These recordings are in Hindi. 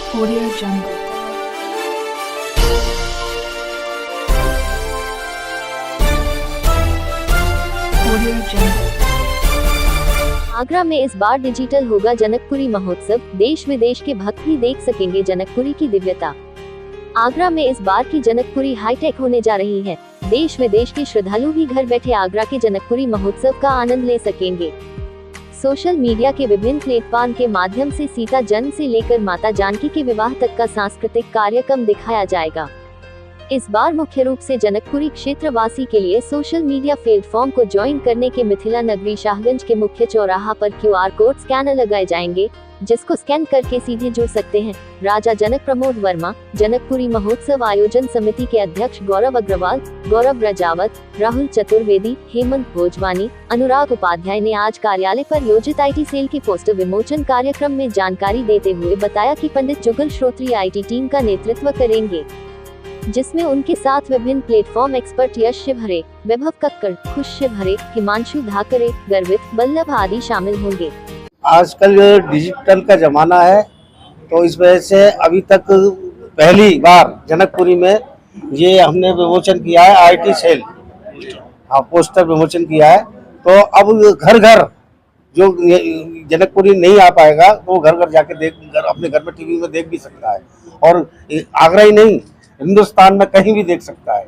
Audio Jungle. Audio Jungle. Agra में इस बार डिजिटल होगा जनकपुरी महोत्सव। देश विदेश के भक्त भी देख सकेंगे जनकपुरी की दिव्यता। आगरा में इस बार की जनकपुरी हाईटेक होने जा रही है। देश विदेश के श्रद्धालु भी घर बैठे आगरा के जनकपुरी महोत्सव का आनंद ले सकेंगे। सोशल मीडिया के विभिन्न प्लेटफॉर्म के माध्यम से सीता जन्म से लेकर माता जानकी के विवाह तक का सांस्कृतिक कार्यक्रम दिखाया जाएगा। इस बार मुख्य रूप से जनकपुरी क्षेत्रवासी के लिए सोशल मीडिया प्लेटफॉर्म को ज्वाइन करने के मिथिला नगरी शाहगंज के मुख्य चौराहा पर QR कोड स्कैनर लगाए जाएंगे, जिसको स्कैन करके सीधे जुड़ सकते हैं। राजा जनक प्रमोद वर्मा, जनकपुरी महोत्सव आयोजन समिति के अध्यक्ष गौरव अग्रवाल, गौरव रजावत, राहुल चतुर्वेदी, हेमंत भोजवानी, अनुराग उपाध्याय ने आज कार्यालय पर आयोजित IT सेल के पोस्टर विमोचन कार्यक्रम में जानकारी देते हुए बताया कि पंडित जुगल श्रोत्री IT टीम का नेतृत्व करेंगे, जिसमें उनके साथ विभिन्न प्लेटफॉर्म एक्सपर्ट यश शिवहरे, वैभव कक्कड़, खुश शिवहरे, हिमांशु धाकरे, गर्वित, बल्लभ आदि शामिल होंगे। आजकल डिजिटल का जमाना है, तो इस वजह से अभी तक पहली बार जनकपुरी में ये हमने विमोचन किया है IT सेल, हाँ पोस्टर विमोचन किया है। तो अब घर घर जो जनकपुरी नहीं आ पाएगा तो वो घर घर जाके अपने घर में टीवी में देख भी सकता है, और आगरा ही नहीं हिंदुस्तान में कहीं भी देख सकता है।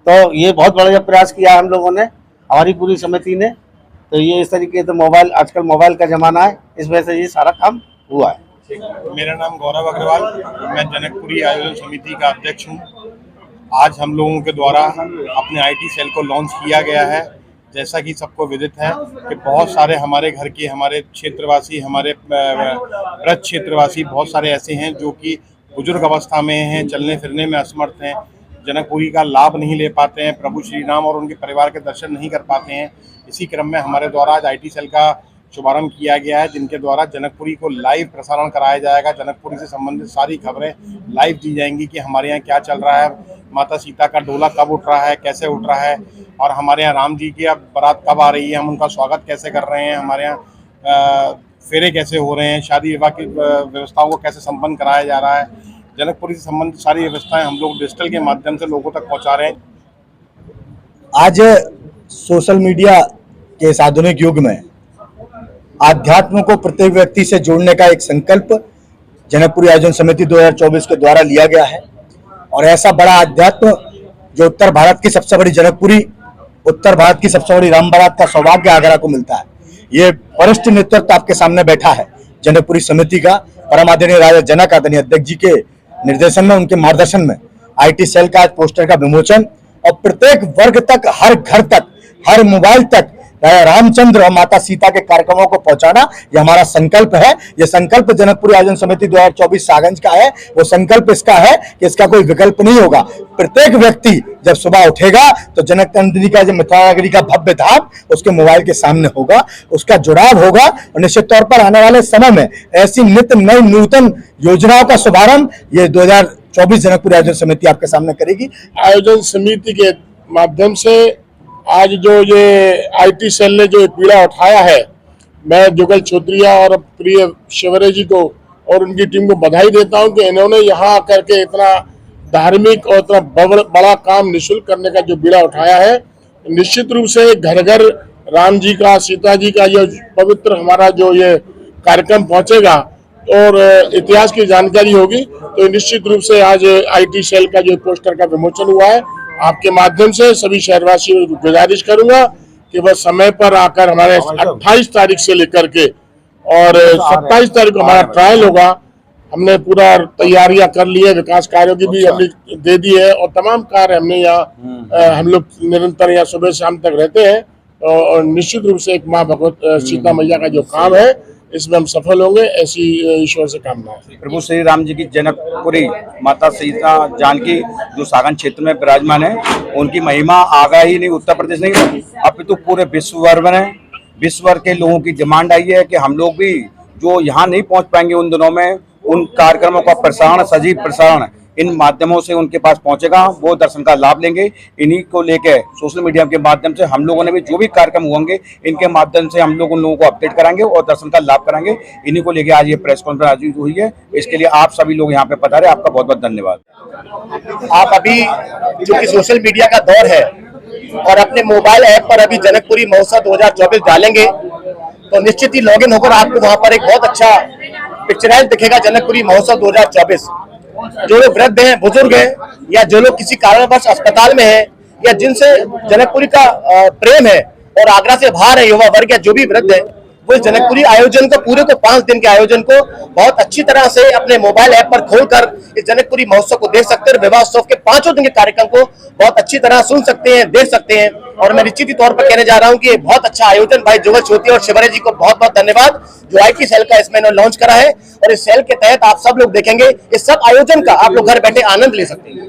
तो ये बहुत बड़ा प्रयास किया है हम लोगों ने, हमारी पूरी समिति ने। तो ये इस तरीके से आजकल मोबाइल का जमाना है, इस वजह से ये सारा काम हुआ है। मेरा नाम गौरव अग्रवाल, मैं जनकपुरी आयोजन समिति का अध्यक्ष हूँ। आज हम लोगों के द्वारा अपने IT सेल को लॉन्च किया गया है। जैसा कि सबको विदित है कि बहुत सारे हमारे घर के, हमारे क्षेत्रवासी, हमारे ब्रज क्षेत्रवासी बहुत सारे ऐसे हैं जो कि बुजुर्ग अवस्था में हैं, चलने फिरने में असमर्थ हैं, जनकपुरी का लाभ नहीं ले पाते हैं, प्रभु श्री राम और उनके परिवार के दर्शन नहीं कर पाते हैं। इसी क्रम में हमारे द्वारा आज IT सेल का शुभारंभ किया गया है, जिनके द्वारा जनकपुरी को लाइव प्रसारण कराया जाएगा। जनकपुरी से संबंधित सारी खबरें लाइव दी जाएंगी कि हमारे यहाँ क्या चल रहा है, माता सीता का डोला कब उठ रहा है, कैसे उठ रहा है, और हमारे यहाँ राम जी की अब बारात कब आ रही है, हम उनका स्वागत कैसे कर रहे हैं, हमारे यहाँ फेरे कैसे हो रहे हैं, शादी विवाह की व्यवस्थाओं को कैसे संपन्न कराया जा रहा है। जनकपुरी से संबंधित सारी व्यवस्थाएं हम लोग डिजिटल के माध्यम से लोगों तक पहुंचा रहे हैं। आज सोशल मीडिया के इस आधुनिक युग में आध्यात्म को प्रत्येक व्यक्ति से जोड़ने का एक संकल्प जनकपुरी आयोजन समिति 2024 के द्वारा लिया गया है। और ऐसा बड़ा आध्यात्म जो उत्तर भारत की सबसे बड़ी जनकपुरी, उत्तर भारत की सबसे बड़ी राम बारात का सौभाग्य आगरा को मिलता है। ये वरिष्ठ नेतृत्व आपके सामने बैठा है जनकपुरी समिति का, परमादरणीय राजा जनक आदरणीय अध्यक्ष जी के निर्देशन में, उनके मार्गदर्शन में IT सेल का आज पोस्टर का विमोचन और प्रत्येक वर्ग तक, हर घर तक, हर मोबाइल तक राजा रामचंद्र और माता सीता के कार्यक्रमों को पहुंचाना, ये हमारा संकल्प है। ये संकल्प जनकपुरी आयोजन समिति 2024 सागंज का है। वो संकल्प इसका है कि इसका कोई विकल्प नहीं होगा। प्रत्येक व्यक्ति जब सुबह उठेगा तो जनक नंदिनी का, जो मिथिला नगरी का भव्य धाम उसके मोबाइल के सामने होगा, उसका जुड़ाव होगा। और निश्चित तौर पर आने वाले समय में ऐसी नित्य नई नूतन योजनाओं का शुभारंभ ये 2024 जनकपुरी आयोजन समिति आपके सामने करेगी। आयोजन समिति के माध्यम से आज जो ये IT सेल ने जो पीड़ा उठाया है, मैं जुगल छोत्रिया और प्रिय शिवहरे जी को और उनकी टीम को बधाई देता हूं कि इन्होंने यहाँ आकर के इतना धार्मिक और इतना बड़ा काम निःशुल्क करने का जो बीड़ा उठाया है। निश्चित रूप से घर घर राम जी का, सीता जी का ये पवित्र हमारा जो ये कार्यक्रम पहुंचेगा और इतिहास की जानकारी होगी। तो निश्चित रूप से आज IT सेल का जो पोस्टर का विमोचन हुआ है, आपके माध्यम से सभी शहरवासियों को गुजारिश करूंगा कि बस समय पर आकर हमारे 28 तारीख से लेकर के और 27 तारीख को हमारा ट्रायल होगा। हमने पूरा तैयारियां कर ली है, विकास कार्यों की भी हमने दे दी है और तमाम कार्य हमने यहाँ हम लोग निरंतर यहाँ सुबह शाम तक रहते हैं। और निश्चित रूप से एक माँ भगवत सीता मैया का जो काम है इसमें हम सफल होंगे, ऐसी ईश्वर से कामना है। प्रभु श्री राम जी की जनकपुरी माता सीता जानकी जो सागंज क्षेत्र में विराजमान है, उनकी महिमा आगरा ही नहीं, उत्तर प्रदेश नहीं, अब तो पूरे विश्व भर में, विश्व भर के लोगों की डिमांड आई है कि हम लोग भी जो यहाँ नहीं पहुँच पाएंगे उन दिनों में, उन कार्यक्रमों का प्रसारण, सजीव प्रसारण इन माध्यमों से उनके पास पहुंचेगा, वो दर्शन का लाभ लेंगे। इन्हीं को लेकर सोशल मीडिया के माध्यम से हम लोगों ने भी जो भी कार्यक्रम होंगे इनके माध्यम से हम लोग उन लोगों को अपडेट कराएंगे और दर्शन का लाभ कराएंगे। इन्हीं को लेकर आज ये प्रेस कॉन्फ्रेंस आयोजित हुई है। इसके लिए आप सभी लोग यहाँ पे पधारे, आपका बहुत बहुत धन्यवाद। आप अभी जो कि सोशल मीडिया का दौर है और अपने मोबाइल ऐप पर अभी जनकपुरी महोत्सव 2024 डालेंगे तो निश्चित ही लॉगिन होकर आपको वहां पर एक बहुत अच्छा पिक्चराइज दिखेगा जनकपुरी महोत्सव 2024। जो लोग वृद्ध हैं, बुजुर्ग हैं या जो लोग किसी कारणवश अस्पताल में हैं या जिनसे जनकपुरी का प्रेम है और आगरा से बाहर है, युवा वर्ग या जो भी वृद्ध है, वो इस जनकपुरी आयोजन को पूरे को 5 दिन के आयोजन को बहुत अच्छी तरह से अपने मोबाइल ऐप पर खोलकर इस जनकपुरी महोत्सव को देख सकते हैं। विवाह उत्सव के 5 दिन के कार्यक्रम को बहुत अच्छी तरह सुन सकते हैं, देख सकते हैं। और मैं निश्चित ही तौर पर कहने जा रहा हूं कि ये बहुत अच्छा आयोजन भाई जुगल छोटी और शिवराज जी को बहुत बहुत धन्यवाद जो IT सेल का इसमें लॉन्च करा है। और इस सेल के तहत आप सब लोग देखेंगे इस सब आयोजन का आप लोग घर बैठे आनंद ले सकते हैं।